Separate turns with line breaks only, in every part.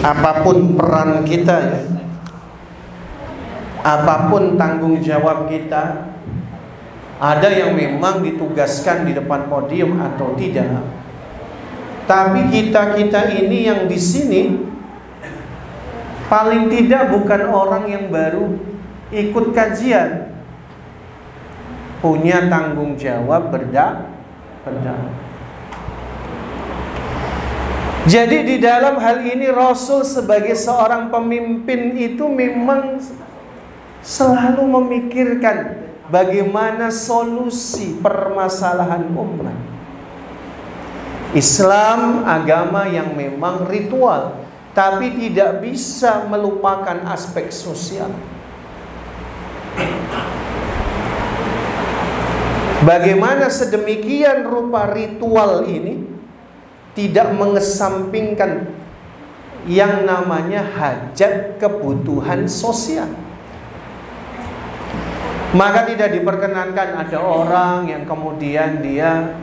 apapun peran kita ya, apapun tanggung jawab kita, ada yang memang ditugaskan di depan podium atau tidak. Tapi kita ini yang di sini paling tidak bukan orang yang baru ikut kajian, punya tanggung jawab berdakwah. Jadi di dalam hal ini Rasul sebagai seorang pemimpin itu memang selalu memikirkan bagaimana solusi permasalahan umat. Islam agama yang memang ritual, tapi tidak bisa melupakan aspek sosial. Bagaimana sedemikian rupa ritual ini tidak mengesampingkan yang namanya hajat kebutuhan sosial. Maka tidak diperkenankan ada orang yang kemudian dia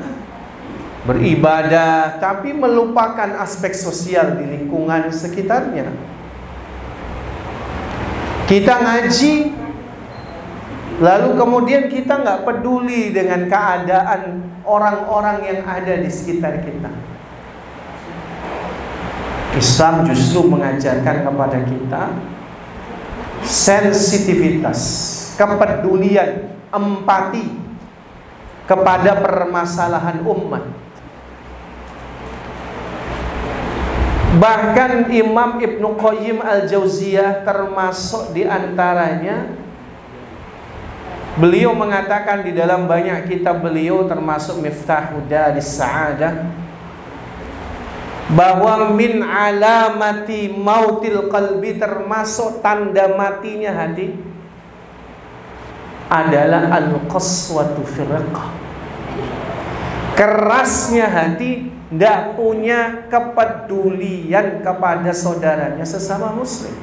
beribadah tapi melupakan aspek sosial di lingkungan sekitarnya. Kita ngaji lalu kemudian kita nggak peduli dengan keadaan orang-orang yang ada di sekitar kita. Islam justru mengajarkan kepada kita sensitivitas, kepedulian, empati kepada permasalahan umat. Bahkan Imam Ibnu Qayyim Al-Jauziyah termasuk diantaranya, beliau mengatakan di dalam banyak kitab beliau termasuk Miftahud Daris Sa'adah, bahwa min alamati mautil qalbi, termasuk tanda matinya hati adalah al-qaswatu firqah, kerasnya hati, tidak punya kepedulian kepada saudaranya sesama muslim.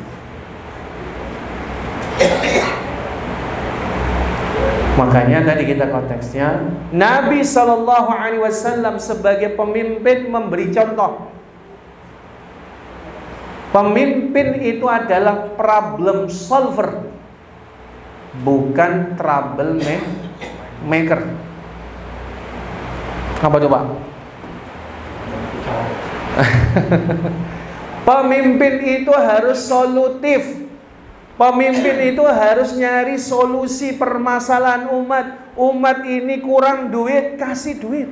Makanya tadi kita konteksnya Nabi SAW sebagai pemimpin memberi contoh. Pemimpin itu adalah problem solver, bukan trouble maker. Apa coba? Pemimpin itu harus solutif. Pemimpin itu harus nyari solusi permasalahan umat. Umat ini kurang duit, kasih duit.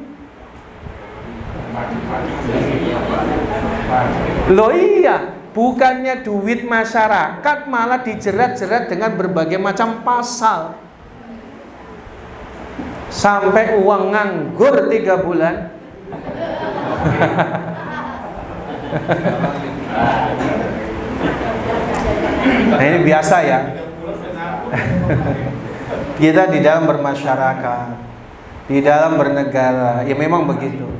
Loh iya, bukannya duit masyarakat malah dijerat-jerat dengan berbagai macam pasal. Sampai uang nganggur 3 bulan. Nah ini biasa ya. Kita di dalam bermasyarakat, di dalam bernegara, ya memang begitu.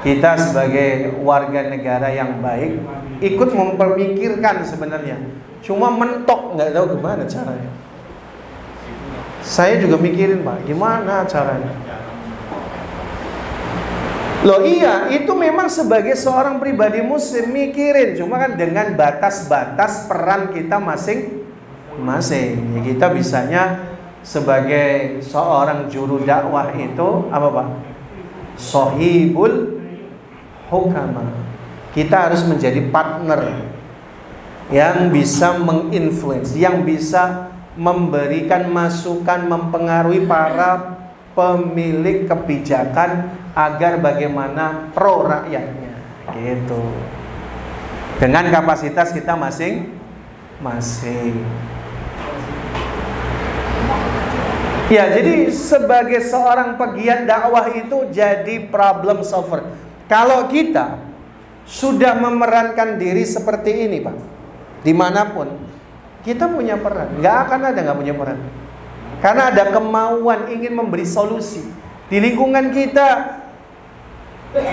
Kita sebagai warga negara yang baik ikut memperpikirkan sebenarnya, cuma mentok nggak tahu gimana caranya. Saya juga mikirin Pak, gimana caranya. Loh iya, itu memang sebagai seorang pribadi muslim mikirin, cuma kan dengan batas-batas peran kita masing-masing. Ya, kita bisanya sebagai seorang juru dakwah itu apa Pak? Sohibul hukama. Kita harus menjadi partner yang bisa menginfluence, yang bisa memberikan masukan, mempengaruhi para pemilik kebijakan agar bagaimana pro rakyatnya, gitu. Dengan kapasitas kita masing-masing. Ya, jadi sebagai seorang pegiat dakwah itu jadi problem solver. Kalau kita sudah memerankan diri seperti ini Pak, dimanapun kita punya peran. Nggak akan ada nggak punya peran, karena ada kemauan ingin memberi solusi di lingkungan kita.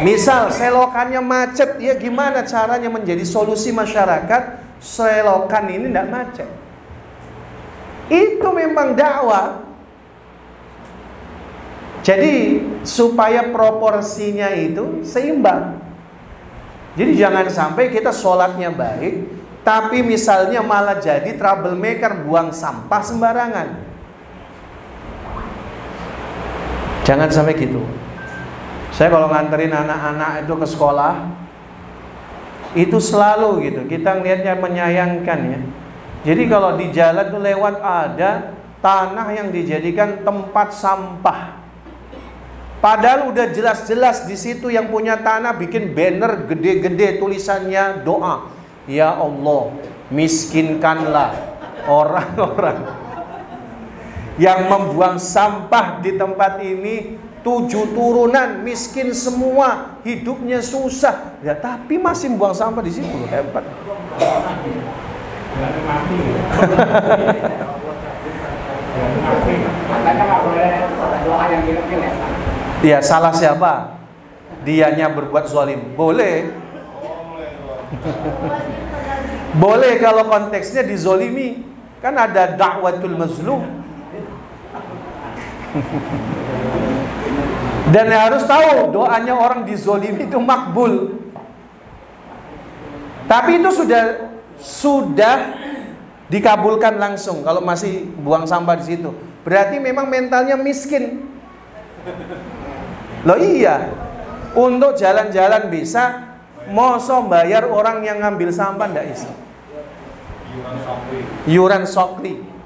Misal selokannya macet, ya gimana caranya menjadi solusi masyarakat selokan ini tidak macet. Itu memang dakwah. Jadi supaya proporsinya itu seimbang. Jadi jangan sampai kita sholatnya baik, tapi misalnya malah jadi troublemaker, buang sampah sembarangan. Jangan sampai gitu. Saya kalau nganterin anak-anak itu ke sekolah, itu selalu gitu, kita ngelihatnya menyayangkan ya. Jadi kalau di jalan tuh lewat ada tanah yang dijadikan tempat sampah. Padahal udah jelas-jelas di situ yang punya tanah bikin banner gede-gede tulisannya doa. Ya Allah, miskinkanlah orang-orang yang membuang sampah di tempat ini. 7 turunan miskin semua, hidupnya susah. Ya tapi masih buang sampah di situ, hebat. Ya salah siapa? Dianya berbuat zalim. Boleh. Boleh kalau konteksnya dizolimi. Kan ada da'watul mazlum. Dan harus tahu doanya orang dizolimi itu makbul. Tapi itu sudah dikabulkan langsung kalau masih buang sampah di situ. Berarti memang mentalnya miskin. Loh iya, untuk jalan-jalan bisa, mosok bayar orang yang ngambil sampah ndak bisa. Yuran sokli.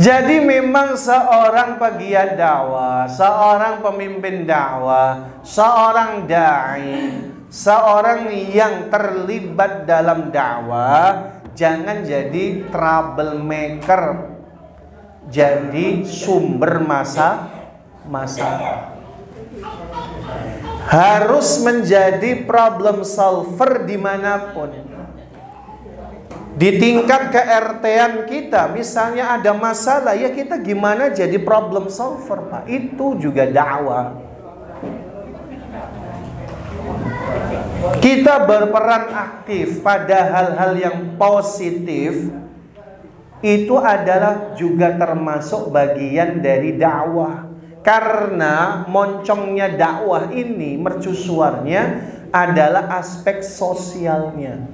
Jadi memang seorang pegiat dakwah, seorang pemimpin dakwah, seorang dai, seorang yang terlibat dalam dakwah, jangan jadi troublemaker, jadi sumber masalah. Harus menjadi problem solver dimanapun. Di tingkat ke-RT-an kita, misalnya ada masalah, ya kita gimana jadi problem solver, Pak. Itu juga dakwah. Kita berperan aktif pada hal-hal yang positif, itu adalah juga termasuk bagian dari dakwah. Karena moncongnya dakwah ini, mercusuarnya adalah aspek sosialnya.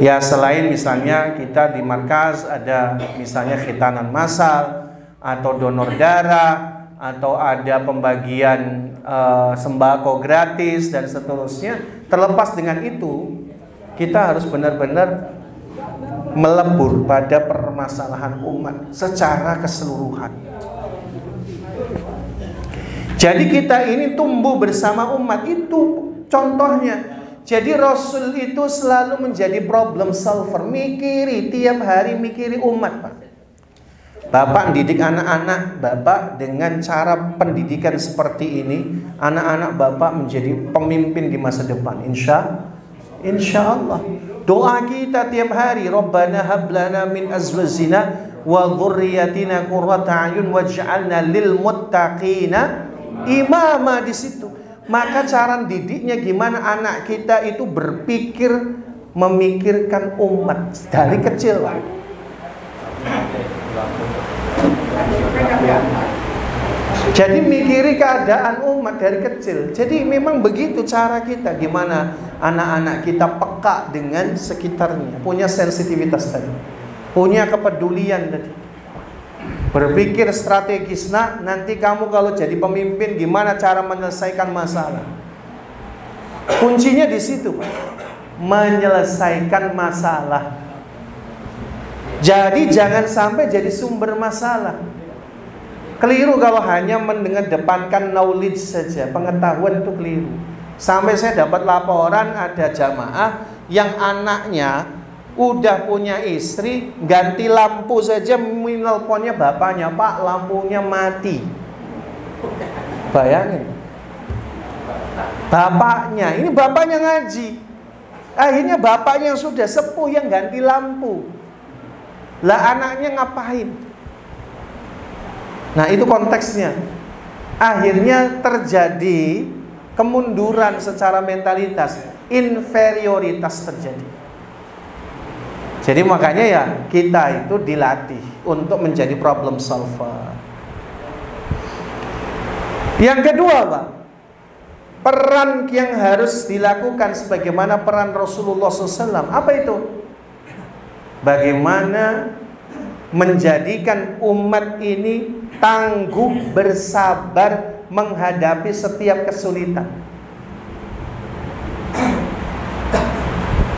Ya selain misalnya kita di markas ada misalnya khitanan massal atau donor darah atau ada pembagian sembako gratis dan seterusnya. Terlepas dengan itu, kita harus benar-benar melebur pada permasalahan umat secara keseluruhan. Jadi kita ini tumbuh bersama umat, itu contohnya. Jadi Rasul itu selalu menjadi problem solver, mikiri tiap hari, mikiri umat, Pak. Bapak didik anak-anak Bapak dengan cara pendidikan seperti ini, anak-anak Bapak menjadi pemimpin di masa depan, insya Allah. Doa kita tiap hari, Rabbana hablana min azwajina wa dzurriyyatina qurrata a'yun waj'alna lil muttaqina imama. Di situ maka cara didiknya gimana anak kita itu berpikir, memikirkan umat dari kecil, Pak. Jadi mikiri keadaan umat dari kecil. Jadi memang begitu cara kita, gimana anak-anak kita peka dengan sekitarnya, punya sensitivitas tadi, punya kepedulian tadi. Berpikir strategis, nak, nanti kamu kalau jadi pemimpin gimana cara menyelesaikan masalah. Kuncinya di situ, Pak. Menyelesaikan masalah. Jadi jangan sampai jadi sumber masalah. Keliru kalau hanya mengedepankan knowledge saja, pengetahuan itu keliru. Sampai saya dapat laporan ada jamaah yang anaknya udah punya istri, ganti lampu saja menelponnya bapaknya, Pak, lampunya mati. Bayangin, bapaknya, ini bapaknya ngaji, akhirnya bapaknya yang sudah sepuh yang ganti lampu. Lah anaknya ngapain? Nah itu konteksnya. Akhirnya terjadi kemunduran secara mentalitas, inferioritas terjadi. Jadi makanya ya kita itu dilatih untuk menjadi problem solver. Yang kedua, Pak, peran yang harus dilakukan sebagaimana peran Rasulullah SAW. Apa itu? Bagaimana menjadikan umat ini tangguh, bersabar menghadapi setiap kesulitan.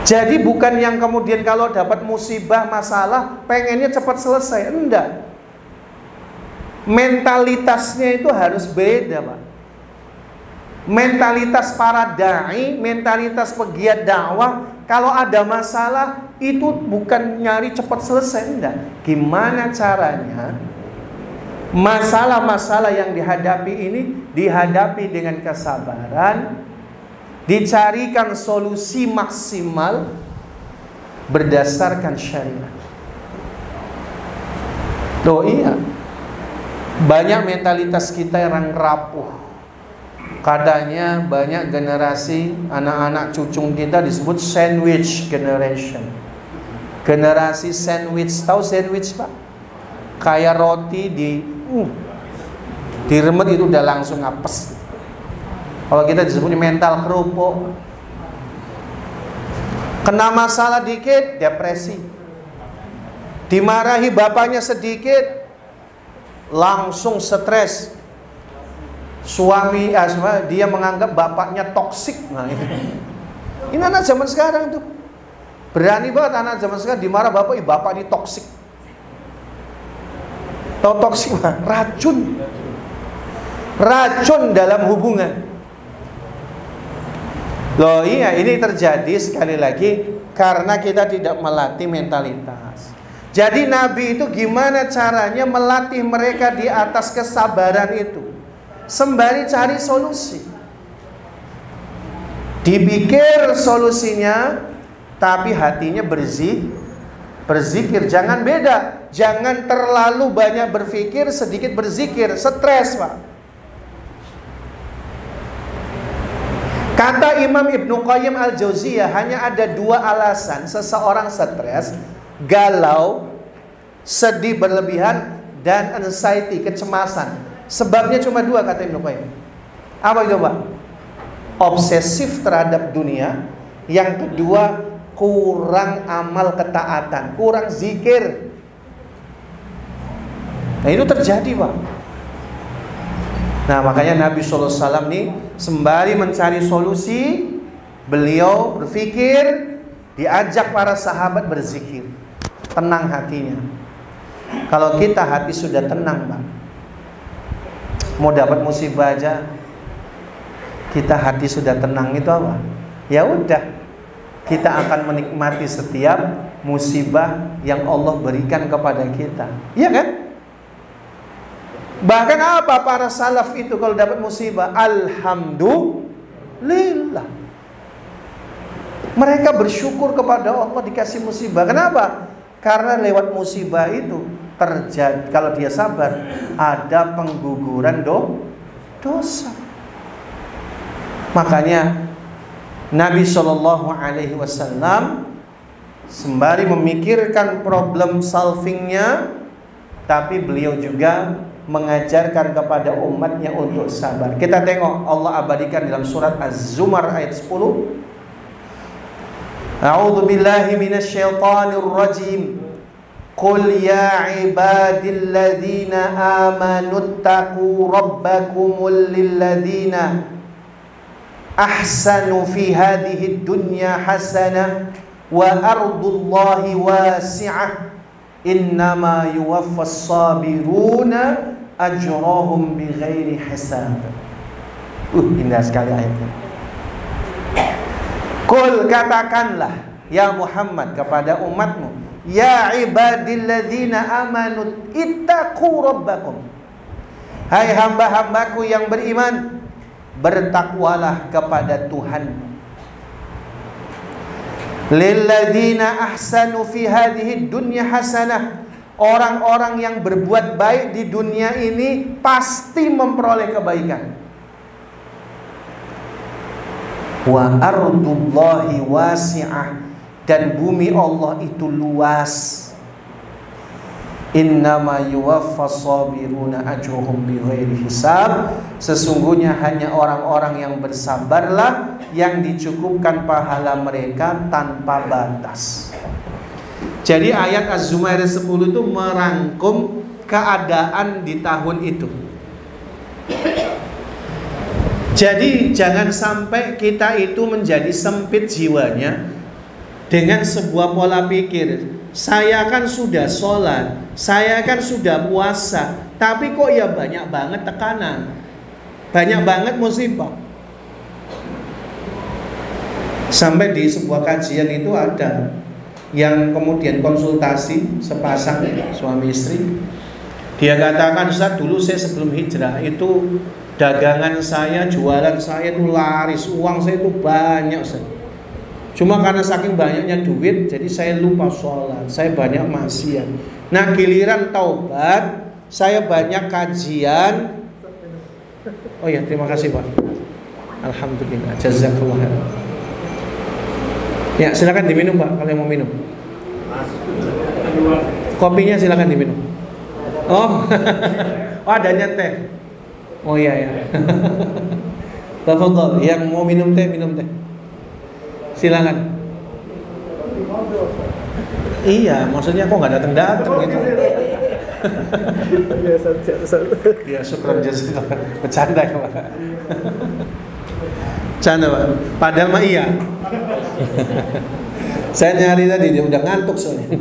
Jadi bukan yang kemudian kalau dapat musibah, masalah, pengennya cepat selesai. Enggak. Mentalitasnya itu harus beda, Pak. Mentalitas para da'i, mentalitas pegiat dakwah, kalau ada masalah itu bukan nyari cepat selesai, enggak. Gimana caranya masalah-masalah yang dihadapi ini dihadapi dengan kesabaran, dicarikan solusi maksimal berdasarkan syariat. Oh iya, banyak mentalitas kita yang rapuh. Katanya banyak generasi anak-anak cucu kita disebut sandwich generation. Generasi sandwich, tahu sandwich, Pak? Kayak roti diremet itu udah langsung apes. Kalau kita disebutnya mental kerupuk. Kena masalah dikit, depresi. Dimarahi bapaknya sedikit, langsung stres. Suami, dia menganggap bapaknya toksik. Nah, ini anak zaman sekarang tuh berani banget. Anak zaman sekarang dimarah bapak, bapak ini toksik. Tahu toksik? Racun. Racun dalam hubungan. Loh iya, ini terjadi sekali lagi karena kita tidak melatih mentalitas. Jadi Nabi itu gimana caranya melatih mereka di atas kesabaran itu, sembari cari solusi. Dipikir solusinya, tapi hatinya berzikir. Jangan beda. Jangan terlalu banyak berpikir, sedikit berzikir. Stres, Pak. Kata Imam Ibnu Qayyim Al-Jauziyah, hanya ada 2 alasan seseorang stres: galau, sedih berlebihan, dan anxiety, kecemasan. Sebabnya cuma 2 kata Ibnu Qayyim. Apa itu, Pak? Obsesif terhadap dunia. Yang kedua, kurang amal ketaatan, kurang zikir. Nah itu terjadi, Pak. Nah makanya Nabi SAW nih sembari mencari solusi, beliau berpikir, diajak para sahabat berzikir, tenang hatinya. Kalau kita hati sudah tenang, Pak, mau dapat musibah aja, kita hati sudah tenang, itu apa? Ya udah, kita akan menikmati setiap musibah yang Allah berikan kepada kita. Iya kan? Bahkan apa para salaf itu kalau dapat musibah? Alhamdulillah. Mereka bersyukur kepada Allah dikasih musibah. Kenapa? Karena lewat musibah itu terjadi, kalau dia sabar, ada pengguguran dosa. Makanya Nabi SAW sembari memikirkan problem solvingnya, tapi beliau juga mengajarkan kepada umatnya untuk sabar. Kita tengok Allah abadikan dalam surat Az-Zumar ayat 10. A'udzu billahi minasyaitonir rajim. Qul ya ibadilladzina amanu taqu rabbakumul lilladzina ahsanu fi hadhihi dunya hasanah wa ardullahi wasi'ah innama yuwaffas sabiruna ajrahum bighairi hisab. Indah sekali ayatnya. Qul, katakanlah ya Muhammad kepada umatmu, ya ibadilladzina amanu ittaqu rabbakum. Hai hamba-hambaku yang beriman, bertakwalah kepada Tuhanmu. Lilladzina ahsanu fi hadhihi dunya hasanah. Orang-orang yang berbuat baik di dunia ini pasti memperoleh kebaikan. Wa ardullahi wasi'ah, dan bumi Allah itu luas. Innama yuwaffas sabiruna ajruhum bighairi hisab. Sesungguhnya hanya orang-orang yang bersabarlah yang dicukupkan pahala mereka tanpa batas. Jadi ayat Az-Zumar 10 itu merangkum keadaan di tahun itu. Jadi jangan sampai kita itu menjadi sempit jiwanya dengan sebuah pola pikir. Saya kan sudah sholat, saya kan sudah puasa, tapi kok ya banyak banget tekanan, banyak banget musibah. Sampai di sebuah kajian itu ada yang kemudian konsultasi sepasang suami istri. Dia katakan, Ustaz, dulu saya sebelum hijrah itu dagangan saya, jualan saya itu laris, uang saya itu banyak, Ustaz. Cuma karena saking banyaknya duit, jadi saya lupa sholat, saya banyak maksiat. Nah giliran taubat, saya banyak kajian. Oh ya, terima kasih Pak. Alhamdulillah, jazakallah. Ya silakan diminum Pak, kalau yang mau minum. Kopinya silakan diminum. Oh, oh adanya teh. Oh iya ya. Tafadhol, yang mau minum teh, minum teh. Silakan. Iya, maksudnya kok nggak datang gitu. Ya, syukran jazakallah. Bercanda ya, Pak. Bercanda, Pak. Padahal mah iya. Saya nyari tadi, dia udah ngantuk soalnya.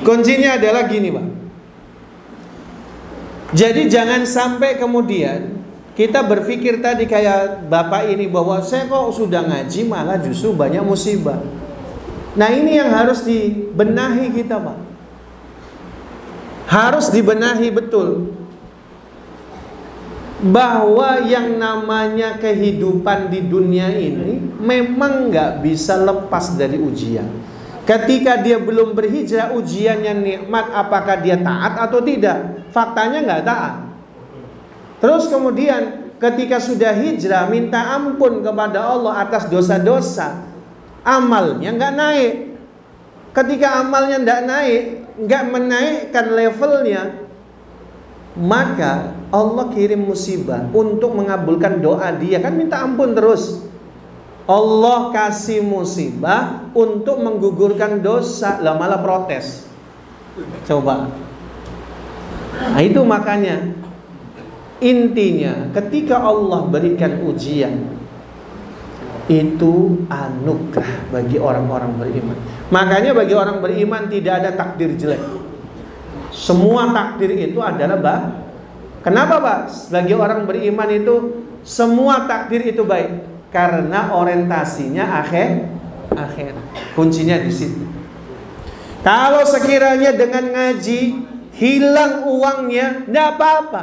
Kuncinya adalah gini, Pak. Jadi jangan sampai kemudian kita berpikir tadi kayak bapak ini bahwa saya kok sudah ngaji malah justru banyak musibah. Nah ini yang harus dibenahi kita Pak. Harus dibenahi betul. Bahwa yang namanya kehidupan di dunia ini memang gak bisa lepas dari ujian. Ketika dia belum berhijrah, ujiannya nikmat, apakah dia taat atau tidak? Faktanya gak taat. Terus kemudian ketika sudah hijrah, minta ampun kepada Allah atas dosa-dosa, amalnya nggak naik. Ketika amalnya nggak naik, nggak menaikkan levelnya, maka Allah kirim musibah untuk mengabulkan doa dia. Kan minta ampun terus, Allah kasih musibah untuk menggugurkan dosa, lah malah protes. Coba. Nah itu makanya intinya ketika Allah berikan ujian itu anugerah bagi orang-orang beriman. Makanya bagi orang beriman tidak ada takdir jelek. Semua takdir itu adalah kenapa Pak? Bagi orang beriman itu semua takdir itu baik karena orientasinya akhir. Kuncinya di situ. Kalau sekiranya dengan ngaji hilang uangnya, tidak apa-apa.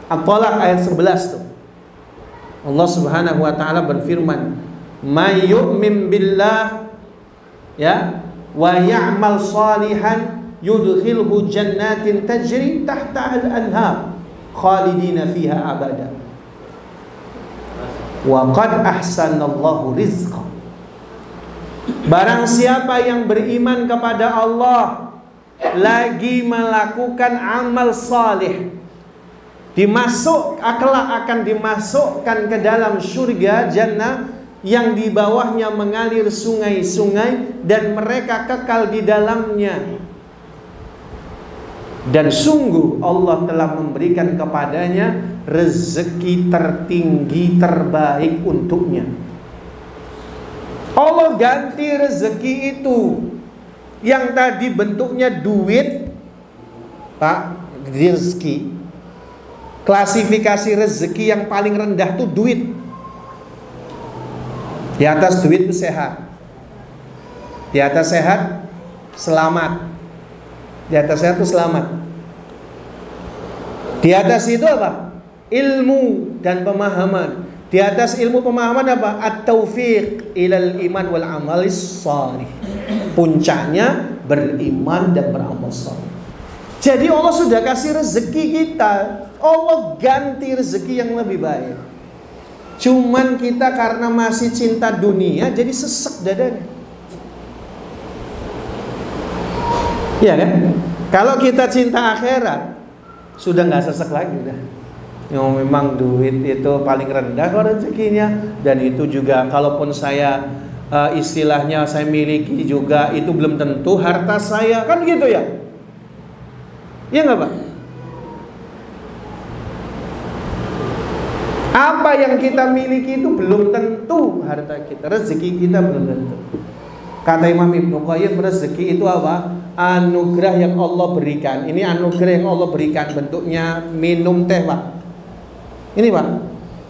At-Talaq ayat 11 tuh. Allah Subhanahu wa taala berfirman, "May yu'min billah ya wa ya'mal salihan yudkhilhu jannatin tajri tahtaha al-anhar khalidina fiha abada. Wa qad ahsanallahu rizqa." Barang siapa yang beriman kepada Allah lagi melakukan amal salih, akan dimasukkan ke dalam surga jannah yang di bawahnya mengalir sungai-sungai dan mereka kekal di dalamnya. Dan sungguh Allah telah memberikan kepadanya rezeki tertinggi terbaik untuknya. Allah ganti rezeki itu yang tadi bentuknya duit, Pak, rezeki. Klasifikasi rezeki yang paling rendah tuh duit. Di atas duit itu sehat. Di atas sehat selamat. Di atas sehat itu selamat. Di atas itu apa? Ilmu dan pemahaman. Di atas ilmu pemahaman apa? At-taufiq ilal iman wal amalis salih. Puncaknya beriman dan beramal saleh. Jadi Allah sudah kasih rezeki kita. Allah ganti rezeki yang lebih baik. Cuman kita karena masih cinta dunia jadi sesek dadanya. Iya kan? Kalau kita cinta akhirat, sudah nggak sesek lagi udah. Yang memang duit itu paling rendah kalau rezekinya, dan itu juga kalaupun saya istilahnya saya miliki juga itu belum tentu harta saya, kan gitu ya? Iya nggak Pak? Apa yang kita miliki itu belum tentu harta kita, rezeki kita belum tentu. Kata Imam Ibnu Qayyim, rezeki itu apa? Anugerah yang Allah berikan. Ini anugerah yang Allah berikan, bentuknya minum teh Pak. Ini Pak,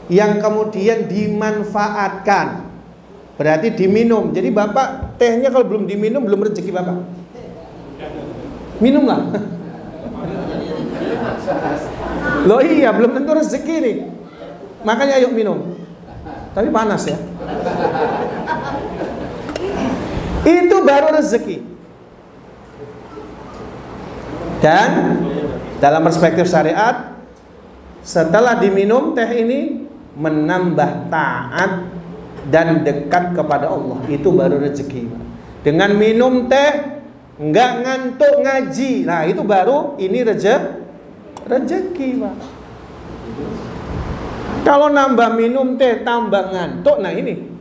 yang kemudian dimanfaatkan, berarti diminum. Jadi Bapak tehnya kalau belum diminum belum rezeki Bapak. Minumlah. Loh iya, belum tentu rezeki nih. Makanya ayo minum. Tapi panas ya. Itu baru rezeki. Dan dalam perspektif syariat, setelah diminum teh ini menambah taat dan dekat kepada Allah, itu baru rezeki. Dengan minum teh nggak ngantuk ngaji, nah itu baru ini rezeki Pak. Kalau nambah minum teh tambah ngantuk, nah ini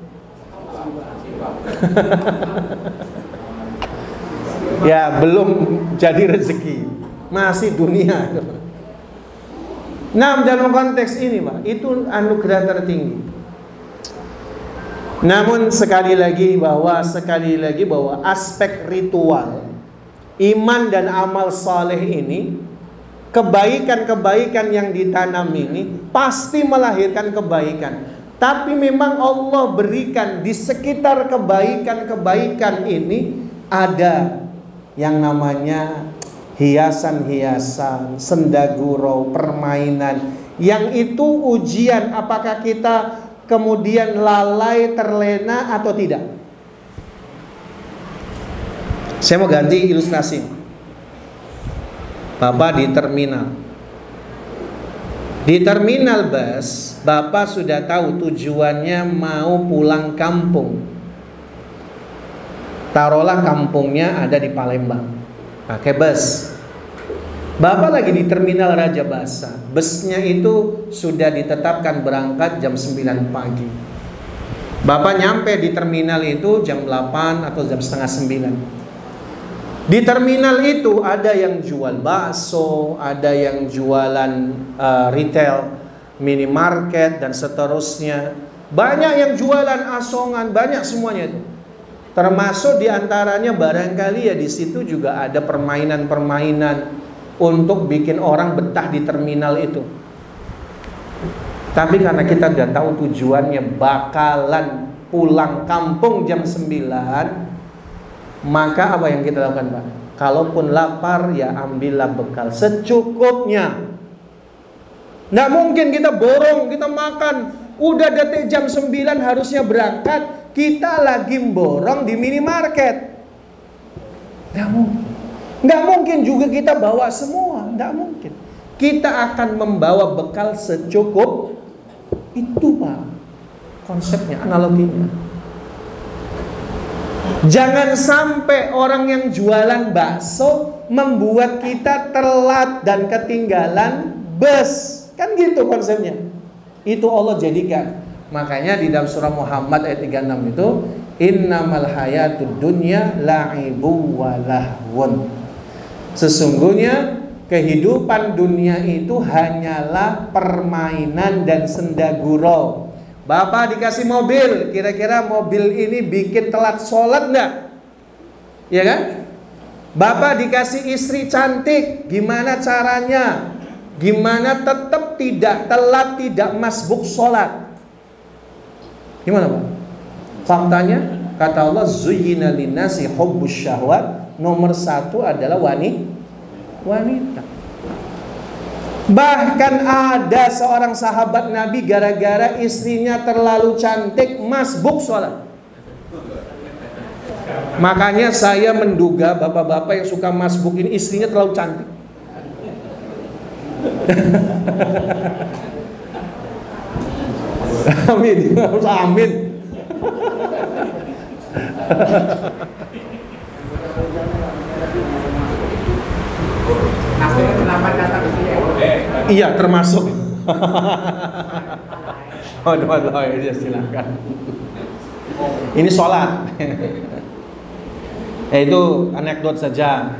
ya belum jadi rezeki, masih dunia. Nah, dalam konteks ini Pak, itu anugerah tertinggi. Namun sekali lagi bahwa aspek ritual, iman dan amal saleh ini, kebaikan-kebaikan yang ditanam ini pasti melahirkan kebaikan. Tapi memang Allah berikan di sekitar kebaikan-kebaikan ini ada yang namanya hiasan-hiasan, sendagurau, permainan. Yang itu ujian apakah kita kemudian lalai, terlena atau tidak. Saya mau ganti ilustrasi. Bapak di terminal. Di terminal bus, Bapak sudah tahu tujuannya mau pulang kampung. Taruhlah kampungnya ada di Palembang, pakai bus. Bapak lagi di terminal Raja Basa. Busnya itu sudah ditetapkan berangkat jam 9 pagi. Bapak nyampe di terminal itu jam 8 atau jam setengah 9. Di terminal itu ada yang jual bakso, ada yang jualan retail, minimarket dan seterusnya. Banyak yang jualan asongan, banyak semuanya itu. Termasuk diantaranya barangkali ya di situ juga ada permainan-permainan untuk bikin orang betah di terminal itu. Tapi karena kita udah tahu tujuannya bakalan pulang kampung jam 9, maka apa yang kita lakukan Pak? Kalaupun lapar ya ambillah bekal secukupnya. Nggak mungkin kita borong, kita makan. Udah detik jam 9 harusnya berangkat, kita lagi borong di minimarket. Nggak mungkin juga kita bawa semua, nggak mungkin. Kita akan membawa bekal secukup itu Pak. Konsepnya, analoginya. Jangan sampai orang yang jualan bakso membuat kita telat dan ketinggalan bus. Kan gitu konsepnya. Itu Allah jadikan. Makanya di dalam surah Muhammad ayat 36 itu, innamal hayatud dunya la'ibu wa lahwun. Sesungguhnya kehidupan dunia itu hanyalah permainan dan sendagurau. Bapak dikasih mobil, kira-kira mobil ini bikin telat sholat enggak? Ya kan? Bapak dikasih istri cantik, gimana caranya? Gimana tetap tidak telat, tidak masbuk sholat? Gimana Pak? Faktanya, kata Allah, zuyyina linnasi hubbus syahwat. Nomor 1 adalah wanita. Bahkan ada seorang sahabat Nabi gara-gara istrinya terlalu cantik masbuk sholat. Makanya saya menduga bapak-bapak yang suka masbuk ini istrinya terlalu cantik. Amin, amin. Iya, termasuk. Waduh, ya silakan. Ini sholat. Itu anekdot saja.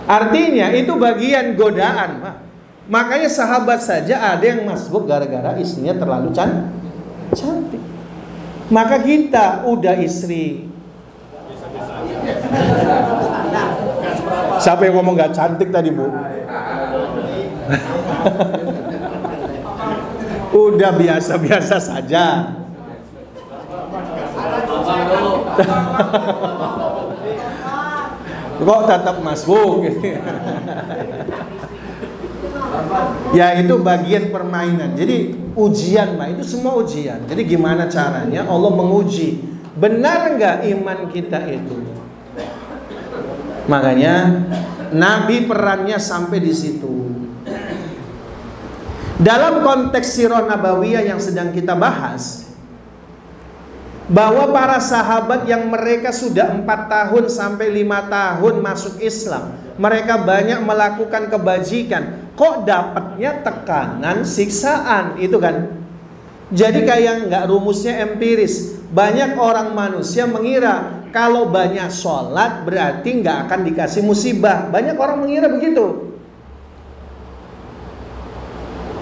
Artinya itu bagian godaan, Pak. Makanya sahabat saja ada yang masbuk gara-gara istrinya terlalu cantik. Maka kita udah istri. Siapa yang ngomong gak cantik tadi, Bu? Udah biasa-biasa saja. Kok tetap masbuk? Ya itu bagian permainan. Jadi ujian, Pak, itu semua ujian. Jadi gimana caranya Allah menguji benar nggak iman kita itu. Makanya Nabi perannya sampai di situ. Dalam konteks sirah nabawiyah yang sedang kita bahas, bahwa para sahabat yang mereka sudah 4 tahun sampai 5 tahun masuk Islam, mereka banyak melakukan kebajikan, kok dapatnya tekanan, siksaan, itu kan. Jadi kayak nggak rumusnya empiris. Banyak orang manusia mengira kalau banyak sholat berarti nggak akan dikasih musibah. Banyak orang mengira begitu.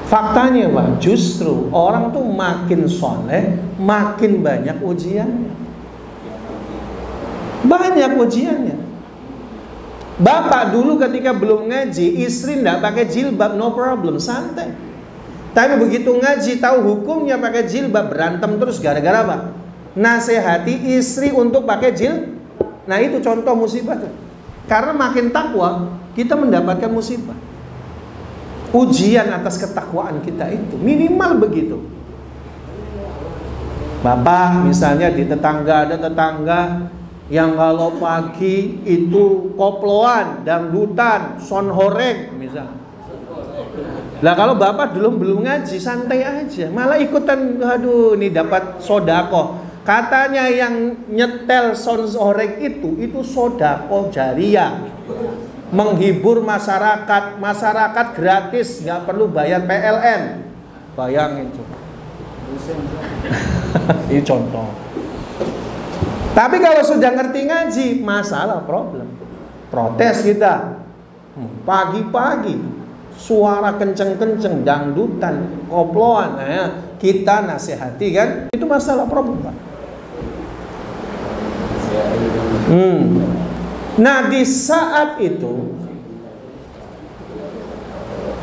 Faktanya, Pak, justru orang tuh makin soleh, makin banyak ujiannya. Banyak ujiannya. Bapak dulu ketika belum ngaji, istri nggak pakai jilbab, no problem, santai. Tapi begitu ngaji, tahu hukumnya pakai jilbab, berantem terus gara-gara apa? Nasihati istri untuk pakai jilbab. Nah itu contoh musibah tuh. Karena makin takwa, kita mendapatkan musibah. Ujian atas ketakwaan kita itu minimal begitu. Bapak misalnya di tetangga ada tetangga yang kalau pagi itu koploan, dangdutan, son horeg misal. Lah kalau bapak belum ngaji santai aja, malah ikutan, aduh ini dapat sodako. Katanya yang nyetel son horeg itu sodako jariah. Menghibur masyarakat gratis, nggak perlu bayar PLN. Bayangin coba. Ini contoh. Tapi kalau sudah ngerti ngaji, masalah problem. Protes kita. Pagi-pagi suara kenceng-kenceng, dangdutan, koploan, kita nasihati kan, itu masalah problem, Pak. Nah di saat itu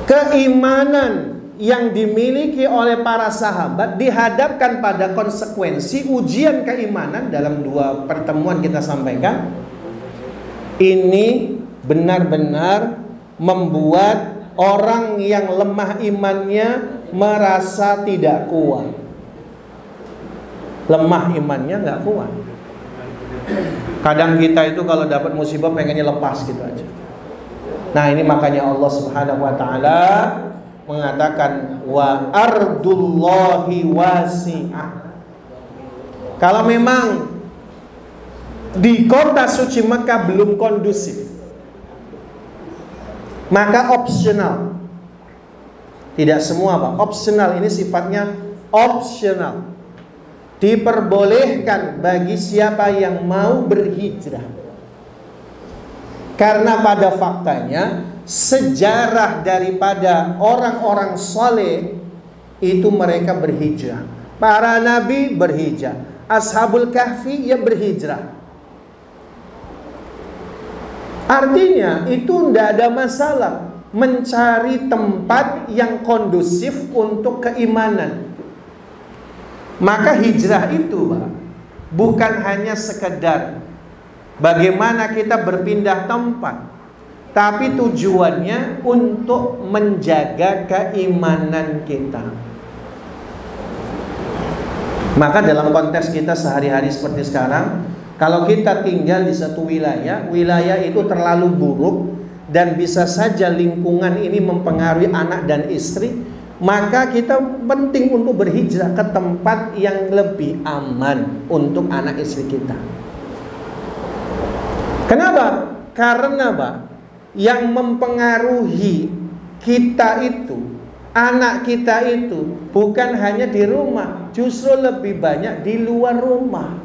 keimanan yang dimiliki oleh para sahabat dihadapkan pada konsekuensi ujian keimanan. Dalam 2 pertemuan kita sampaikan, ini benar-benar membuat orang yang lemah imannya merasa tidak kuat. Lemah imannya nggak kuat. Kadang kita itu kalau dapat musibah pengennya lepas gitu aja. Nah ini makanya Allah Subhanahu wa ta'ala mengatakan wa ardullahi wasi'ah. Kalau memang di kota suci Mekah belum kondusif, maka opsional. Tidak semua, Pak. Opsional ini sifatnya opsional. Diperbolehkan bagi siapa yang mau berhijrah. Karena pada faktanya sejarah daripada orang-orang soleh itu mereka berhijrah. Para nabi berhijrah, Ashabul Kahfi ya berhijrah. Artinya itu tidak ada masalah mencari tempat yang kondusif untuk keimanan. Maka hijrah itu, Pak, bukan hanya sekedar bagaimana kita berpindah tempat, tapi tujuannya untuk menjaga keimanan kita. Maka dalam konteks kita sehari-hari seperti sekarang, kalau kita tinggal di satu wilayah itu terlalu buruk dan bisa saja lingkungan ini mempengaruhi anak dan istri, maka kita penting untuk berhijrah ke tempat yang lebih aman untuk anak istri kita. Kenapa? Karena, Pak, yang mempengaruhi kita itu, anak kita itu bukan hanya di rumah, justru lebih banyak di luar rumah.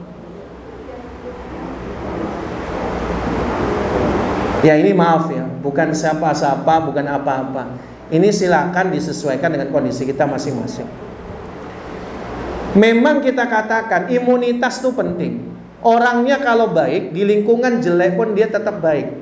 Ya ini maaf ya, bukan siapa-siapa, bukan apa-apa. Ini silakan disesuaikan dengan kondisi kita masing-masing. Memang kita katakan imunitas itu penting. Orangnya kalau baik, di lingkungan jelek pun dia tetap baik.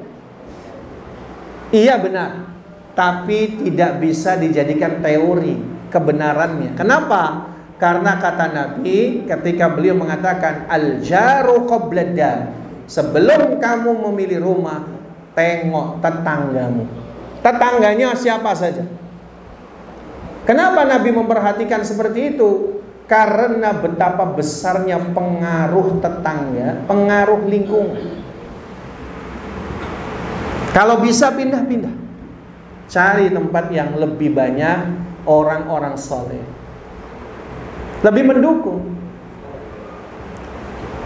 Iya benar, tapi tidak bisa dijadikan teori kebenarannya. Kenapa? Karena kata Nabi ketika beliau mengatakan al-jaru qabla dar, sebelum kamu memilih rumah, tengok tetanggamu. Tetangganya siapa saja. Kenapa Nabi memperhatikan seperti itu? Karena betapa besarnya pengaruh tetangga, pengaruh lingkungan. Kalau bisa pindah-pindah, cari tempat yang lebih banyak orang-orang soleh, lebih mendukung.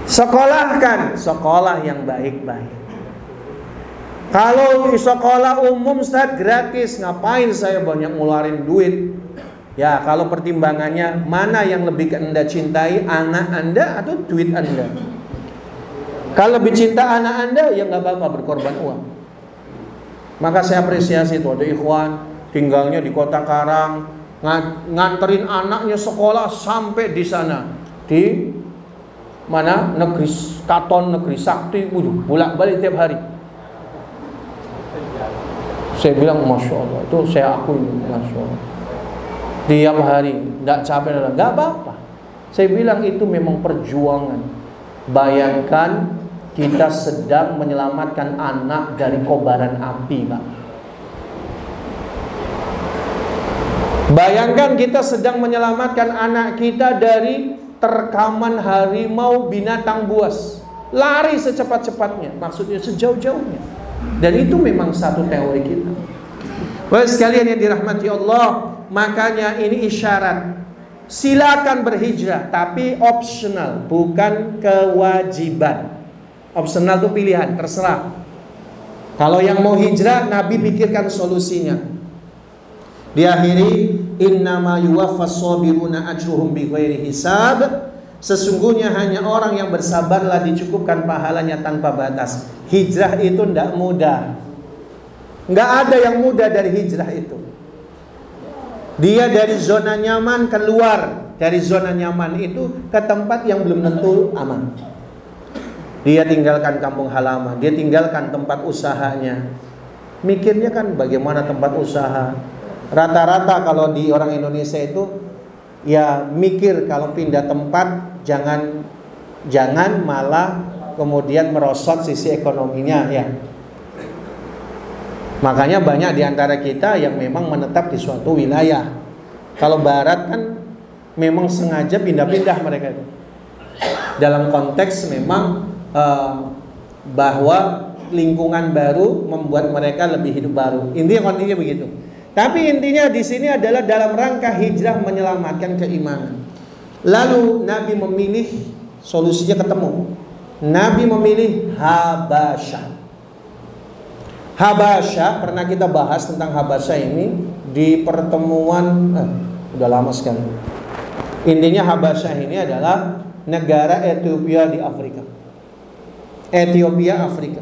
Sekolahkan sekolah yang baik-baik. Kalau sekolah umum Ustaz gratis, ngapain saya banyak ngeluarin duit? Ya kalau pertimbangannya mana yang lebih Anda cintai, anak Anda atau duit Anda? Kalau lebih cinta anak Anda, ya nggak apa-apa berkorban uang. Maka saya apresiasi tuh ada ikhwan tinggalnya di Kota Karang, nganterin anaknya sekolah sampai di sana, di mana negeri Katon, negeri Sakti, bolak-balik tiap hari. Saya bilang Masya Allah, itu saya akui Masya Allah, tiap hari, tidak capek, nggak apa-apa. Saya bilang itu memang perjuangan. Bayangkan kita sedang menyelamatkan anak dari kobaran api, Pak. Bayangkan kita sedang menyelamatkan anak kita dari terkaman harimau binatang buas. Lari secepat-cepatnya, maksudnya sejauh-jauhnya. Dan itu memang satu teori kita. Wah sekalian yang dirahmati Allah, makanya ini isyarat. Silakan berhijrah, tapi optional, bukan kewajiban. Optional itu pilihan, terserah. Kalau yang mau hijrah, Nabi pikirkan solusinya. Diakhiri, innama yuwaffas sabiruna ajruhum bighairi hisab. Sesungguhnya hanya orang yang bersabarlah dicukupkan pahalanya tanpa batas. Hijrah itu tidak mudah. Nggak ada yang mudah dari hijrah itu. Dia dari zona nyaman keluar dari zona nyaman itu ke tempat yang belum tentu aman. Dia tinggalkan kampung halaman, dia tinggalkan tempat usahanya. Mikirnya kan bagaimana tempat usaha. Rata-rata kalau di orang Indonesia itu ya mikir kalau pindah tempat jangan malah kemudian merosot sisi ekonominya ya. Makanya banyak di antara kita yang memang menetap di suatu wilayah. Kalau barat kan memang sengaja pindah-pindah mereka itu. Dalam konteks memang bahwa lingkungan baru membuat mereka lebih hidup baru. Intinya begitu. Tapi intinya di sini adalah dalam rangka hijrah menyelamatkan keimanan. Lalu Nabi memilih, solusinya ketemu. Nabi memilih Habasyah. Habasyah pernah kita bahas tentang Habasyah ini di pertemuan udah lama sekali. Intinya Habasyah ini adalah negara Ethiopia di Afrika. Ethiopia Afrika.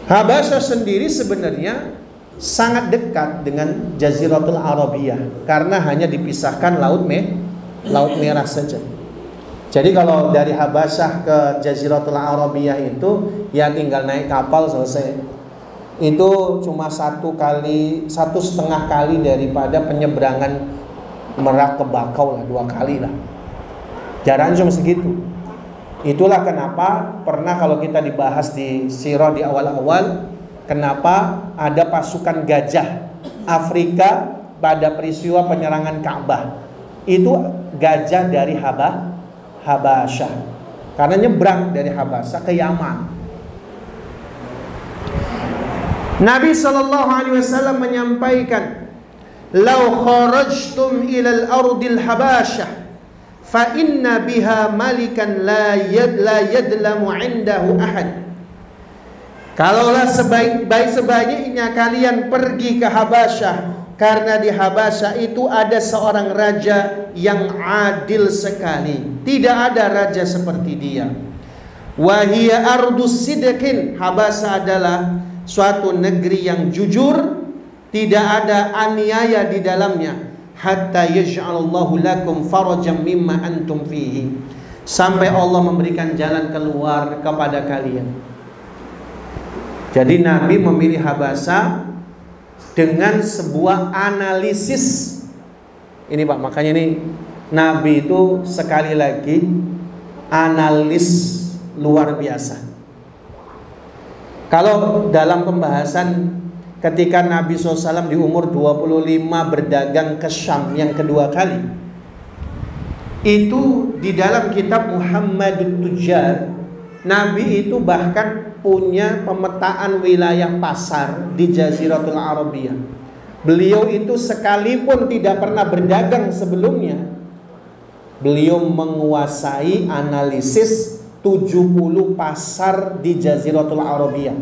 Habasyah sendiri sebenarnya sangat dekat dengan Jaziratul Arabiyah karena hanya dipisahkan Laut Merah saja. Jadi kalau dari Habasyah ke Jaziratul Arabiyah itu ya tinggal naik kapal selesai. Itu cuma 1,5 kali daripada penyeberangan Merak ke Bakau lah, 2 kali lah. Jaraknya cuma segitu. Itulah kenapa pernah kalau kita dibahas di sirah di awal-awal, kenapa ada pasukan gajah Afrika pada peristiwa penyerangan Ka'bah. Itu gajah dari Habasyah. Karena nyebrang dari Habasyah ke Yaman. Nabi SAW menyampaikan, "Lau kharajtum ilal ardil Habasyah fa inna biha malikan la yadlamu indahu ahad Kalaulah sebaik-baiknya kalian pergi ke Habasyah, karena di Habasyah itu ada seorang raja yang adil sekali. Tidak ada raja seperti dia. Wa hiya ardus sidqin. Habasyah adalah suatu negeri yang jujur, tidak ada aniaya di dalamnya. Hatta yaj'alallahu lakum farajan mimma antum fihi. Sampai Allah memberikan jalan keluar kepada kalian. Jadi Nabi memilih Habasyah dengan sebuah analisis. Ini Pak, makanya ini Nabi itu sekali lagi analis luar biasa. Kalau dalam pembahasan ketika Nabi SAW di umur 25 berdagang ke Syam yang kedua kali, itu di dalam kitab Muhammadut Tujjar, Nabi itu bahkan punya pemetaan wilayah pasar di Jaziratul Arabiyah. Beliau itu sekalipun tidak pernah berdagang sebelumnya, beliau menguasai analisis 70 pasar di Jaziratul Arabiyah.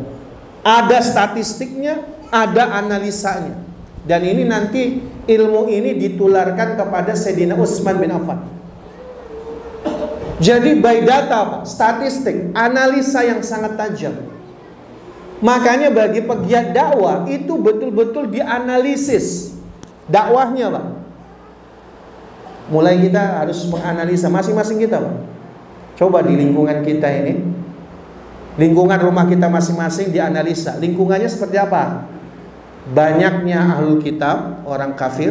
Ada statistiknya, ada analisanya. Dan ini nanti ilmu ini ditularkan kepada Sayyidina Utsman bin Affan. Jadi by data, statistik, analisa yang sangat tajam. Makanya bagi pegiat dakwah itu betul-betul dianalisis dakwahnya, Pak. Mulai kita harus menganalisa masing-masing kita, Pak. Coba di lingkungan kita ini, lingkungan rumah kita masing-masing dianalisa. Lingkungannya seperti apa? Banyaknya ahlul kitab, orang kafir,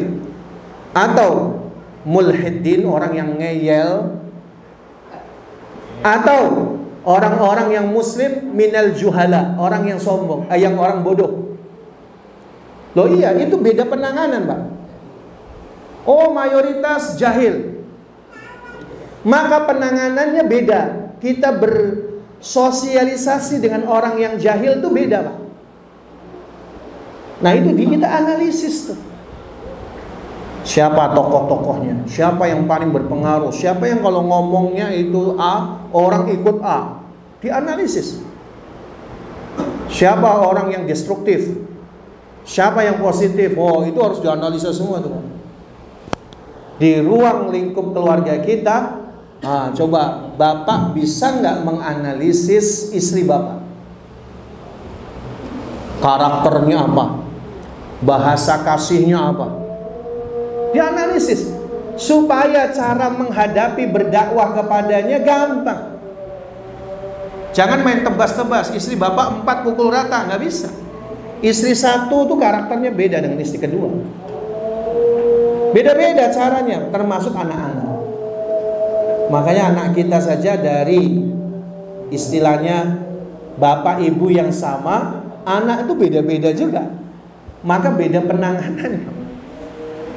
atau mulhidin, orang yang ngeyel, atau orang-orang yang muslim minal juhala, orang yang sombong, yang orang bodoh. Loh iya, itu beda penanganan, Pak. Oh, mayoritas jahil, maka penanganannya beda. Kita bersosialisasi dengan orang yang jahil itu beda, Pak. Nah itu kita analisis tuh. Siapa tokoh-tokohnya, siapa yang paling berpengaruh, siapa yang kalau ngomongnya itu A, orang ikut A. Dianalisis. Siapa orang yang destruktif, siapa yang positif. Oh, itu harus dianalisa semua tuh. Di ruang lingkup keluarga kita, coba Bapak bisa nggak menganalisis istri Bapak? Karakternya apa? Bahasa kasihnya apa? Dianalisis supaya cara menghadapi berdakwah kepadanya gampang. Jangan main tebas-tebas. Istri Bapak 4 pukul rata, nggak bisa. Istri 1 tuh karakternya beda dengan istri kedua. Beda-beda caranya, termasuk anak-anak. Makanya anak kita saja dari istilahnya bapak ibu yang sama, anak itu beda-beda juga. Maka beda penanganannya.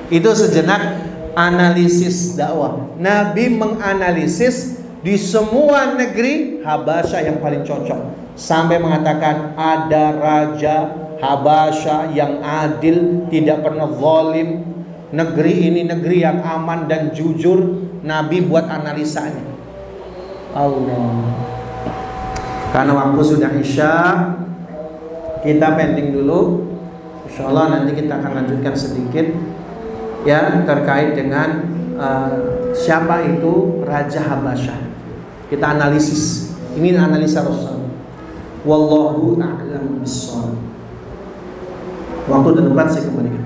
Itu sejenak analisis dakwah. Nabi menganalisis di semua negeri, Habasyah yang paling cocok. Sampai mengatakan ada raja Habasyah yang adil, tidak pernah zalim. Negeri ini negeri yang aman dan jujur. Nabi buat analisanya. Allah. Karena waktu sudah Isya, kita pending dulu. Insyaallah nanti kita akan lanjutkan sedikit ya terkait dengan siapa itu Raja Habasyah. Kita analisis. Ini analisa Rasul. Wallahu a'lam bishawab. Waktu dan tempat saya kembalikan.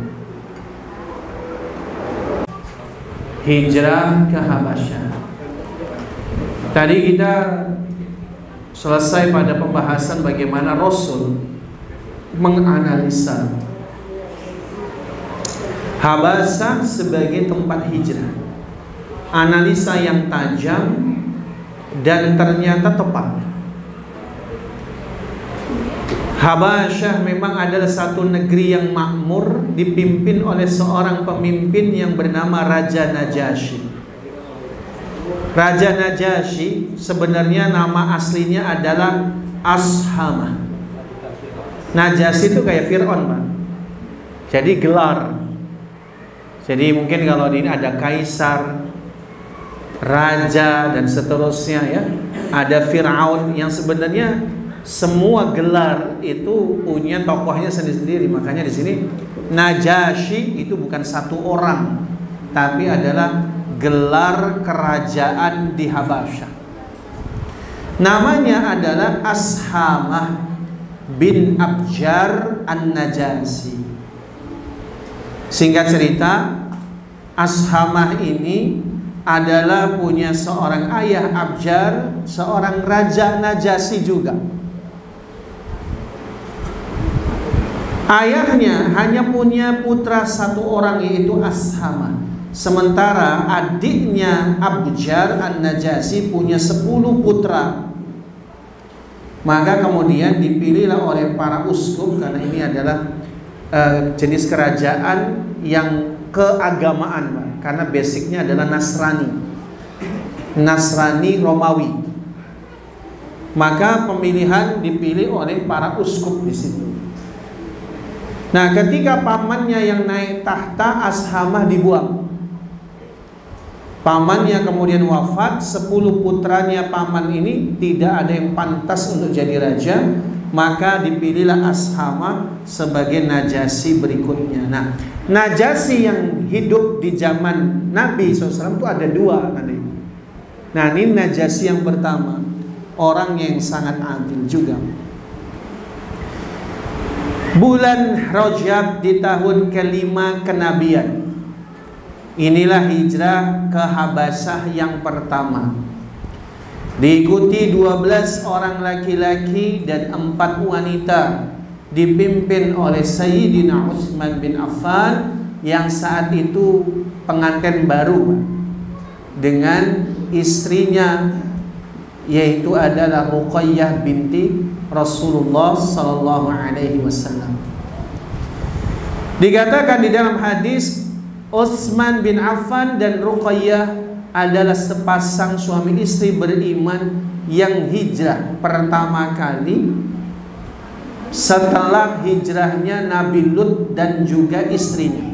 Hijrah ke Habasyah. Tadi kita selesai pada pembahasan bagaimana Rasul menganalisa Habasyah sebagai tempat hijrah. Analisa yang tajam dan ternyata tepat. Habasyah memang adalah satu negeri yang makmur, dipimpin oleh seorang pemimpin yang bernama Raja Najasyi. Raja Najasyi sebenarnya nama aslinya adalah Ashamah. Najasyi itu kayak Fir'aun, Pak. Jadi gelar. Jadi mungkin kalau di ini ada kaisar, raja dan seterusnya ya. Ada Fir'aun yang sebenarnya semua gelar itu punya tokohnya sendiri-sendiri. Makanya di sini Najasyi itu bukan satu orang, tapi adalah gelar kerajaan di Habasyah. Namanya adalah Ashamah bin Abjar An-Najasyi. Singkat cerita, Ashamah ini adalah punya seorang ayah Abjar, seorang raja Najasyi juga. Ayahnya hanya punya putra satu orang, yaitu Ashamah. Sementara adiknya Abjar An-Najasyi punya 10 putra. Maka kemudian dipilihlah oleh para uskup, karena ini adalah jenis kerajaan yang keagamaan, Pak. Karena basicnya adalah Nasrani Romawi. Maka pemilihan dipilih oleh para uskup di situ. Nah, ketika pamannya yang naik tahta, Ashamah dibuang. Pamannya kemudian wafat, 10 putranya paman ini tidak ada yang pantas untuk jadi raja, maka dipilihlah Ashamah sebagai Najasyi berikutnya. Nah, Najasyi yang hidup di zaman Nabi SAW itu ada 2 nanti. Nah, ini Najasyi yang pertama, orang yang sangat adil juga. Bulan Rajab di tahun ke-5 kenabian, inilah hijrah ke Habasyah yang pertama. Diikuti 12 orang laki-laki dan 4 wanita, dipimpin oleh Sayyidina Utsman bin Affan yang saat itu pengantin baru dengan istrinya, yaitu adalah Ruqayyah binti Rasulullah sallallahu alaihi wasallam. Dikatakan di dalam hadis, Utsman bin Affan dan Ruqayyah adalah sepasang suami istri beriman yang hijrah pertama kali setelah hijrahnya Nabi Lut dan juga istrinya.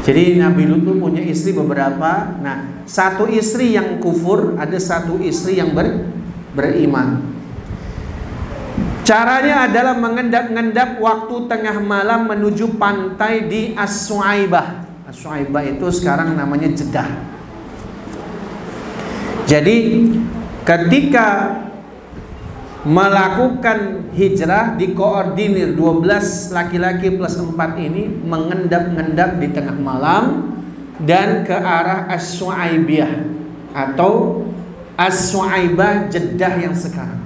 Jadi Nabi Lut itu punya istri beberapa. Nah, satu istri yang kufur, ada satu istri yang beriman. Caranya adalah mengendap-endap waktu tengah malam menuju pantai di As-Suaibah. As-Suaibah itu sekarang namanya Jeddah. Jadi ketika melakukan hijrah, dikoordinir 12 laki-laki plus 4 ini mengendap-endap di tengah malam dan ke arah As-Suaibah atau As-Suaibah Jeddah yang sekarang.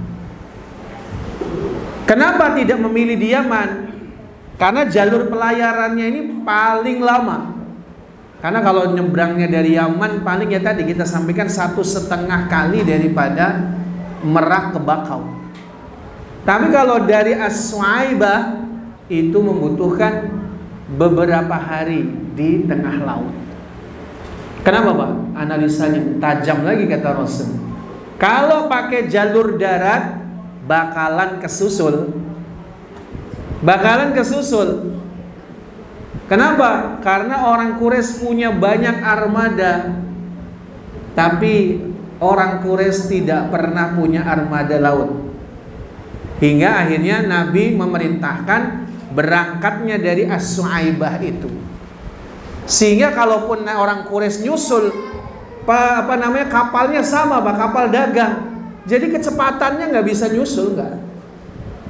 Kenapa tidak memilih di Yaman? Karena jalur pelayarannya ini paling lama. Karena kalau nyebrangnya dari Yaman paling ya tadi kita sampaikan 1,5 kali daripada Merak ke Bakau. Tapi kalau dari As-Suaibah itu membutuhkan beberapa hari di tengah laut. Kenapa, Pak? Analisanya tajam lagi kata Rasul. Kalau pakai jalur darat bakalan kesusul. Kenapa? Karena orang Quraisy punya banyak armada, tapi orang Quraisy tidak pernah punya armada laut. Hingga akhirnya Nabi memerintahkan berangkatnya dari As-Suaibah itu. Sehingga kalaupun orang Quraisy nyusul, kapalnya sama, Pak, kapal dagang. Jadi kecepatannya nggak bisa nyusul, nggak.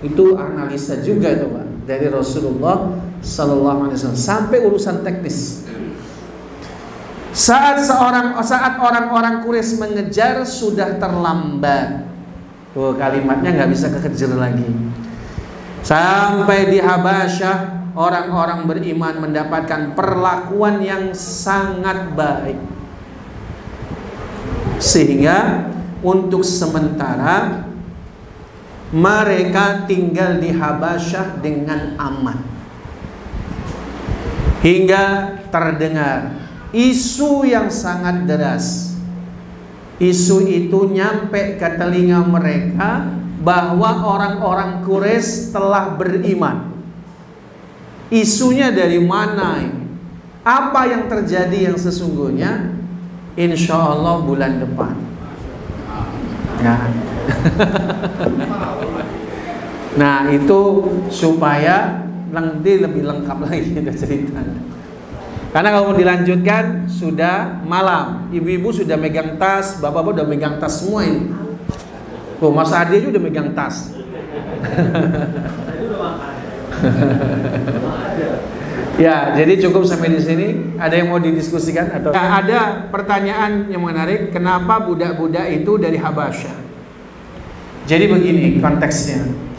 Itu analisa juga itu, Pak, dari Rasulullah Sallallahu Alaihi Wasallam sampai urusan teknis. Saat orang-orang Quraisy mengejar sudah terlambat. Tuh kalimatnya nggak bisa kekejar lagi. Sampai di Habasyah orang-orang beriman mendapatkan perlakuan yang sangat baik. Sehingga untuk sementara mereka tinggal di Habasyah dengan aman. Hingga terdengar isu yang sangat deras. Isu itu nyampe ke telinga mereka bahwa orang-orang Quraisy telah beriman. Isunya dari mana ini? Apa yang terjadi yang sesungguhnya? Insya Allah bulan depan. Ya, Nah, itu supaya nanti lebih lengkap lagi kita cerita. Karena kalau mau dilanjutkan sudah malam, ibu-ibu sudah megang tas, bapak-bapak udah megang tas semua ini. Tuh, Mas Adi juga udah megang tas. Ya, jadi cukup sampai di sini. Ada yang mau didiskusikan atau? Ya, ada pertanyaan yang menarik. Kenapa budak-budak itu dari Habasyah? Jadi begini konteksnya.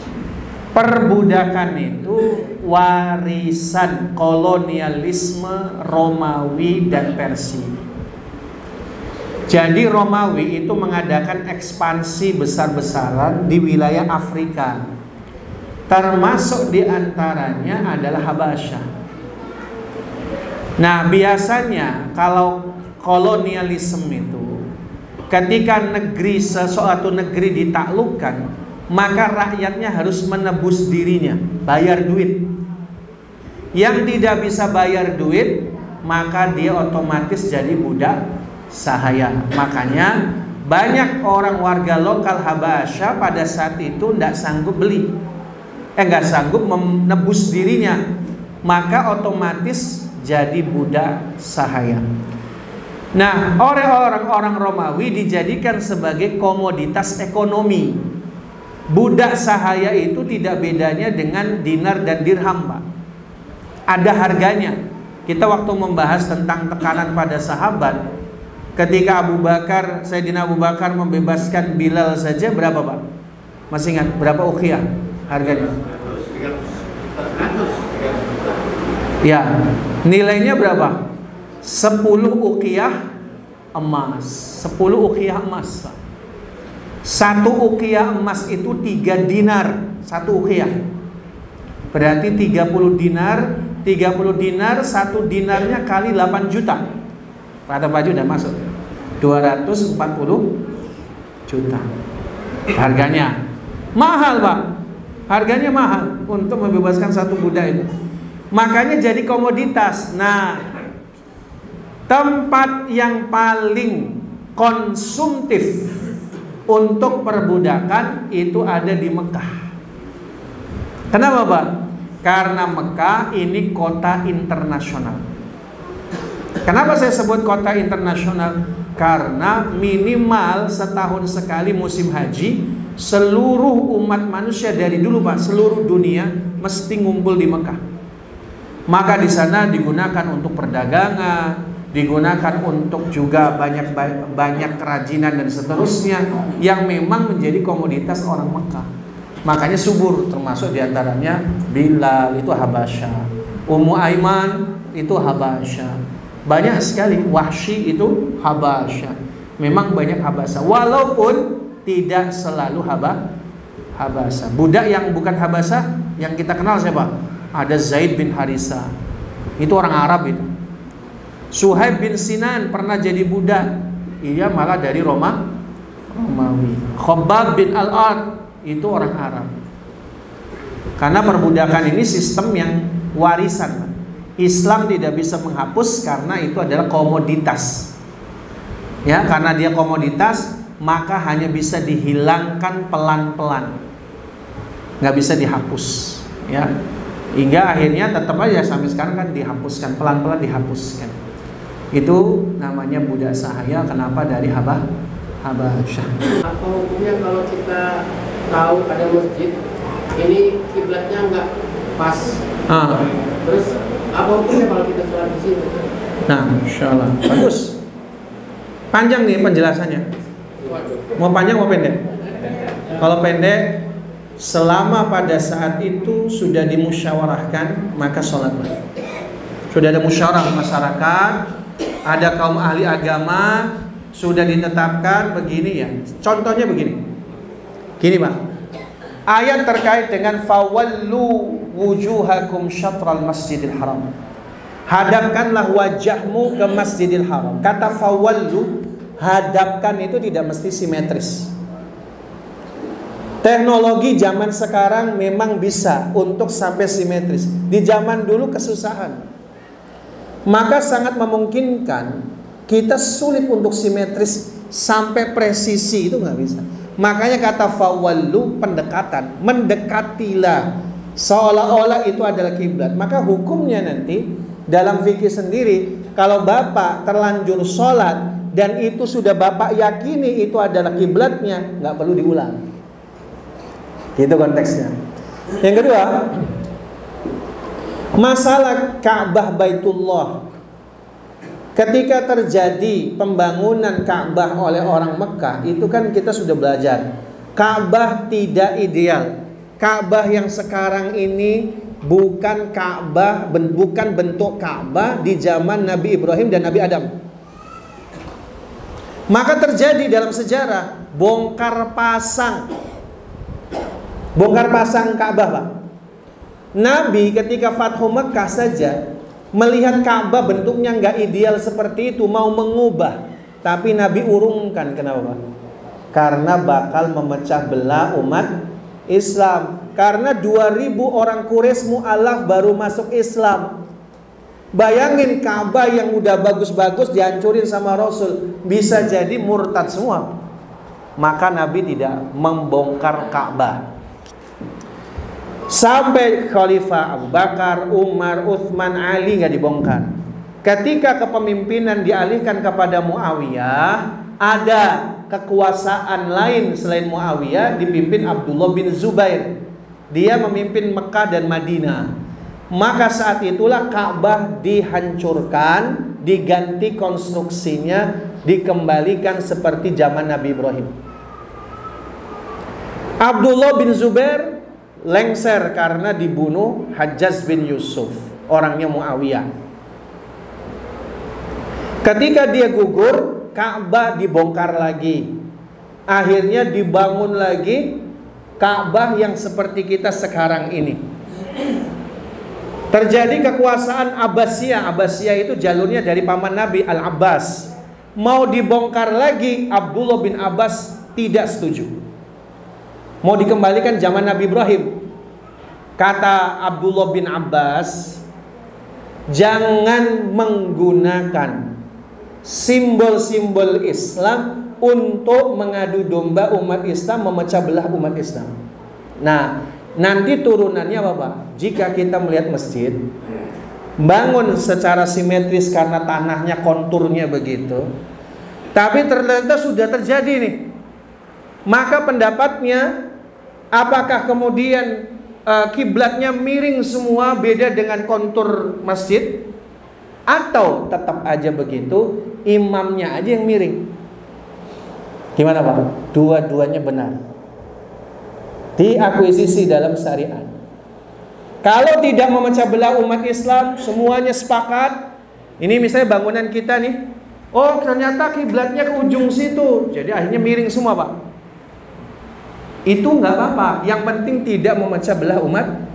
Perbudakan itu warisan kolonialisme Romawi dan Persia. Jadi Romawi itu mengadakan ekspansi besar-besaran di wilayah Afrika. Termasuk diantaranya adalah Habasyah. Nah, biasanya kalau kolonialisme itu ketika sesuatu negeri ditaklukkan, maka rakyatnya harus menebus dirinya, bayar duit. Yang tidak bisa bayar duit, maka dia otomatis jadi budak sahaya. Makanya banyak orang warga lokal Habasyah pada saat itu nggak sanggup nggak sanggup menebus dirinya, maka otomatis jadi budak sahaya. Nah, oleh orang-orang Romawi dijadikan sebagai komoditas ekonomi. Budak sahaya itu tidak bedanya dengan dinar dan dirham, Pak. Ada harganya. Kita waktu membahas tentang tekanan pada sahabat, ketika Sayyidina Abu Bakar membebaskan Bilal saja berapa, Pak? Masih ingat berapa uqiyah harganya? Ya, nilainya berapa? 10 uqiyah emas. 10 uqiyah emas. Satu uqiyah emas itu 3 dinar. Satu uqiyah berarti 30 dinar. 30 dinar, 1 dinarnya kali 8 juta. Kata baju udah masuk 240 juta. Harganya mahal, Pak. Harganya mahal untuk membebaskan satu budak itu. Makanya jadi komoditas. Nah, tempat yang paling konsumtif untuk perbudakan itu ada di Mekah. Kenapa, Pak? Karena Mekah ini kota internasional. Kenapa saya sebut kota internasional? Karena minimal setahun sekali musim haji, seluruh umat manusia dari dulu, Pak, seluruh dunia mesti ngumpul di Mekah. Maka di sana digunakan untuk perdagangan, digunakan untuk juga banyak kerajinan dan seterusnya yang memang menjadi komoditas orang Mekah. Makanya subur, termasuk diantaranya Bilal itu Habasyah, Ummu Aiman itu Habasyah, banyak sekali. Wahsy itu Habasyah. Memang banyak Habasyah, walaupun tidak selalu Habasyah. Budak yang bukan Habasyah yang kita kenal siapa? Ada Zaid bin Harisa, itu orang Arab itu. Suhaib bin Sinan pernah jadi budak, ia malah dari Romawi. Khabbab bin Al-Ard itu orang Arab. Karena perbudakan ini sistem yang warisan. Islam tidak bisa menghapus karena itu adalah komoditas. Ya, karena dia komoditas, maka hanya bisa dihilangkan pelan-pelan, nggak bisa dihapus. Ya, hingga akhirnya tetap aja sampai sekarang kan dihapuskan, pelan-pelan dihapuskan. Itu namanya budak sahaya. Kenapa dari Habasyah?
Apa hukumnya kalau kita tahu ada masjid ini kiblatnya nggak pas? Terus apa hukumnya kalau kita sholat di situ?
Nah, insyaallah bagus. Panjang nih penjelasannya. Mau panjang mau pendek? Kalau pendek, selama pada saat itu sudah dimusyawarahkan, maka sholatlah. Sudah ada musyawarah masyarakat, ada kaum ahli agama, sudah ditetapkan begini ya. Contohnya begini. Gini, Pak. Ayat terkait dengan fawallu wujuhakum syatral masjidil haram. Hadapkanlah wajahmu ke Masjidil Haram. Kata fawallu, hadapkan itu tidak mesti simetris. Teknologi zaman sekarang memang bisa untuk sampai simetris. Di zaman dulu kesusahan. Maka sangat memungkinkan kita sulit untuk simetris sampai presisi, itu nggak bisa. Makanya kata fawallu pendekatan, mendekatilah, seolah-olah itu adalah kiblat. Maka hukumnya nanti dalam fikih sendiri, kalau bapak terlanjur sholat dan itu sudah bapak yakini itu adalah kiblatnya, nggak perlu diulang. Gitu konteksnya. Yang kedua, masalah Ka'bah Baitullah. Ketika terjadi pembangunan Ka'bah oleh orang Mekah, itu kan kita sudah belajar, Ka'bah tidak ideal. Ka'bah yang sekarang ini bukan Ka'bah, bukan bentuk Ka'bah di zaman Nabi Ibrahim dan Nabi Adam. Maka terjadi dalam sejarah bongkar pasang Ka'bah, Pak. Nabi ketika Fathu Mekah saja melihat Ka'bah bentuknya nggak ideal seperti itu, mau mengubah, tapi Nabi urungkan. Kenapa? Karena bakal memecah belah umat Islam. Karena 2000 orang Quraisy mu'alaf baru masuk Islam. Bayangin Ka'bah yang udah bagus-bagus dihancurin sama Rasul, bisa jadi murtad semua. Maka Nabi tidak membongkar Ka'bah. Sampai Khalifah Abu Bakar, Umar, Uthman, Ali nggak dibongkar. Ketika kepemimpinan dialihkan kepada Muawiyah, ada kekuasaan lain selain Muawiyah dipimpin Abdullah bin Zubair. Dia memimpin Mekah dan Madinah. Maka saat itulah Ka'bah dihancurkan, diganti konstruksinya, dikembalikan seperti zaman Nabi Ibrahim. Abdullah bin Zubair lengser karena dibunuh Hajjaj bin Yusuf, orangnya Muawiyah. Ketika dia gugur, Ka'bah dibongkar lagi. Akhirnya dibangun lagi Ka'bah yang seperti kita sekarang ini. Terjadi kekuasaan Abbasiyah. Abbasiyah itu jalurnya dari paman Nabi Al-Abbas. Mau dibongkar lagi, Abdullah bin Abbas tidak setuju. Mau dikembalikan zaman Nabi Ibrahim. Kata Abdullah bin Abbas, jangan menggunakan simbol-simbol Islam untuk mengadu domba umat Islam, memecah belah umat Islam. Nah, nanti turunannya apa, Pak? Jika kita melihat masjid bangun secara simetris karena tanahnya konturnya begitu, tapi ternyata sudah terjadi nih, maka pendapatnya, apakah kemudian kiblatnya miring semua beda dengan kontur masjid, atau tetap aja begitu imamnya aja yang miring? Gimana, Pak? Dua-duanya benar, diakuisisi dalam syariat. Kalau tidak memecah belah umat Islam, semuanya sepakat. Ini misalnya bangunan kita nih, oh ternyata kiblatnya ke ujung situ, jadi akhirnya miring semua, Pak. Itu nggak apa-apa, yang penting tidak memecah belah umat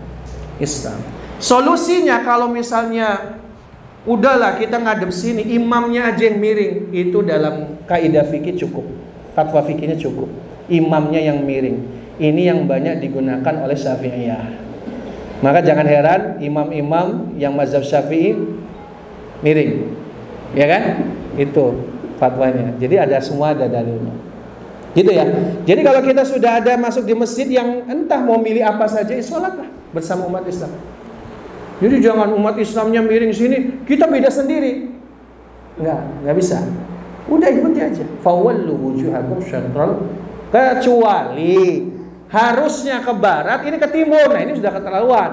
Islam. Solusinya kalau misalnya udahlah kita ngadep sini, imamnya aja yang miring, itu dalam kaidah fikih cukup, fatwa fikihnya cukup, imamnya yang miring. Ini yang banyak digunakan oleh Syafi'iyah. Maka jangan heran imam-imam yang mazhab Syafi'i miring, ya kan? Itu fatwanya. Jadi ada semua, ada dalilnya. Gitu ya. Jadi kalau kita sudah ada masuk di masjid yang entah mau milih apa saja, sholatlah bersama umat Islam. Jadi jangan umat Islamnya miring sini, kita beda sendiri. Enggak bisa. Udah ikuti aja. Fawallu wujuhakum syatral, kecuali harusnya ke barat, ini ke timur. Nah, ini sudah keterlaluan.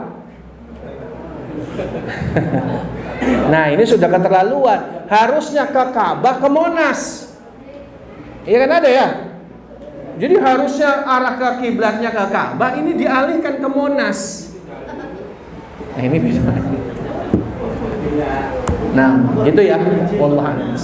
Nah, ini sudah keterlaluan. Harusnya ke Ka'bah, ke Monas. Iya kan ada ya? Jadi harusnya arah ke kiblatnya ke Ka'bah, ini dialihkan ke Monas. Nah, ini bisa. Nah, gitu ya. Wallahu a'lam.